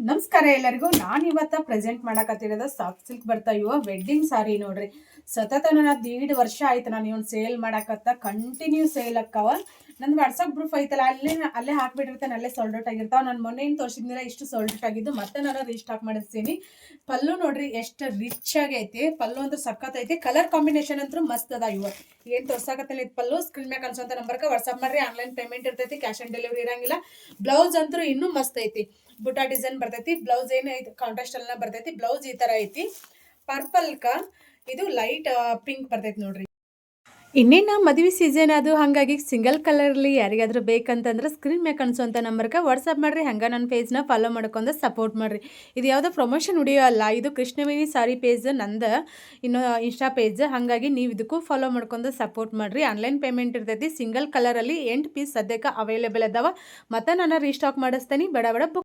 ನಮಸ್ಕಾರ ಎಲ್ಲರಿಗೂ. ನಾನು ಇವತ್ತು ಪ್ರೆಸೆಂಟ್ ಮಾಡಕತ್ತಿರೋದು ಸಾಫ್ಟ್ ಸಿಲ್ಕ್ ಬರ್ತಾ ಇವ ವೆಡ್ಡಿಂಗ್ ಸಾರಿ ನೋಡ್ರಿ. ಸತತ ನನ್ನ 1.5 ವರ್ಷ ಆಯ್ತು ನಾನು ಇವನ್ ಸೇಲ್ ಮಾಡಕತ್ತ. ಕಂಟಿನ್ಯೂ ಸೇಲ್ ಅಕ್ಕವ. ನಂದು ವಾಟ್ಸಪ್ ಗ್ರೂಪ್ ಐತಲ್ಲ, ಅಲ್ಲೇ ಹಾಕ್ಬಿಟ್ಟಿರ್ತೇನೆ, ಅಲ್ಲೇ ಸೋಲ್ಡ್ ಔಟ್ ಆಗಿರ್ತಾವ. ನಾನು ಮೊನ್ನೆ ಏನು ತೋರಿಸಿದ್ನಿಲ್ಲ ಇಷ್ಟು ಸೋಲ್ಡ್ ಔಟ್ ಆಗಿದ್ದು, ಮತ್ತೆ ನಾನು ರೀಸ್ಟಾಕ್ ಮಾಡಿಸ್ತೀನಿ. ಪಲ್ಲು ನೋಡ್ರಿ ಎಷ್ಟು ರಿಚ್ ಆಗೈತಿ. ಪಲ್ಲು ಅಂದ್ರೆ ಸಖತ್ ಐತಿ. ಕಲರ್ ಕಾಂಬಿನೇಷನ್ ಅಂತೂ ಮಸ್ತ್ ಅದ. ಏನು ತೋರ್ಸಾಕತ್ತಲ್ಲ ಇದು ಪಲ್ಲು. ಸ್ಕ್ರೀನ್ ಮ್ಯಾಗ ಅನ್ಸೋಂಥ ನಂಬರ್ಗೆ ವಾಟ್ಸಪ್ ಮಾಡ್ರಿ. ಆನ್ಲೈನ್ ಪೇಮೆಂಟ್ ಇರ್ತೈತಿ, ಕ್ಯಾಶ್ ಆನ್ ಡೆಲಿವರಿ ಇರಂಗಿಲ್ಲ. ಬ್ಲೌಸ್ ಅಂತೂ ಇನ್ನೂ ಮಸ್ತ್ ಐತಿ. ಬುಟಾ ಡಿಸೈನ್ ಬರ್ತೈತಿ. ಬ್ಲೌಸ್ ಏನು ಐತಿ ಕಾಂಟ್ರಾಸ್ಟ್ ಎಲ್ಲ ಬರ್ತೈತಿ. ಬ್ಲೌಸ್ ಈ ತರ ಐತಿ. ಪರ್ಪಲ್ಕ ಇದು ಲೈಟ್ ಪಿಂಕ್ ಬರ್ತೈತಿ ನೋಡ್ರಿ. ಇನ್ನೇನು ಮದುವೆ ಸೀಸನ್ ಅದು, ಹಾಗಾಗಿ ಸಿಂಗಲ್ ಕಲರ್ಲಿ ಯಾರಿಗಾದ್ರೂ ಬೇಕಂತಂದ್ರೆ ಸ್ಕ್ರೀನ್ ಮ್ಯಾಗ ಕಾಣಿಸುವಂಥ ನಂಬರ್ಗೆ ವಾಟ್ಸಪ್ ಮಾಡಿರಿ. ಹಂಗೆ ನನ್ನ ಪೇಜ್ನ ಫಾಲೋ ಮಾಡ್ಕೊಂಡು ಸಪೋರ್ಟ್ ಮಾಡಿರಿ. ಇದು ಯಾವುದೋ ಪ್ರಮೋಷನ್ ವಿಡಿಯೋ ಅಲ್ಲ, ಇದು ಕೃಷ್ಣವೇಣಿ ಸಾರಿ ಪೇಜ್ ನಂದು, ಇನ್ನು ಇನ್ಸ್ಟಾ ಪೇಜ್. ಹಾಗಾಗಿ ನೀವು ಇದಕ್ಕೂ ಫಾಲೋ ಮಾಡ್ಕೊಂಡು ಸಪೋರ್ಟ್ ಮಾಡಿರಿ. ಆನ್ಲೈನ್ ಪೇಮೆಂಟ್ ಇರ್ತೈತಿ. ಸಿಂಗಲ್ ಕಲರಲ್ಲಿ 8 ಪೀಸ್ ಸದ್ಯಕ್ಕೆ ಅವೈಲೇಬಲ್ ಅದಾವ. ಮತ್ತು ನಾನು ರೀಸ್ಟಾಕ್ ಮಾಡಿಸ್ತೇನೆ. ಬಡ ಬಡ ಬುಕ್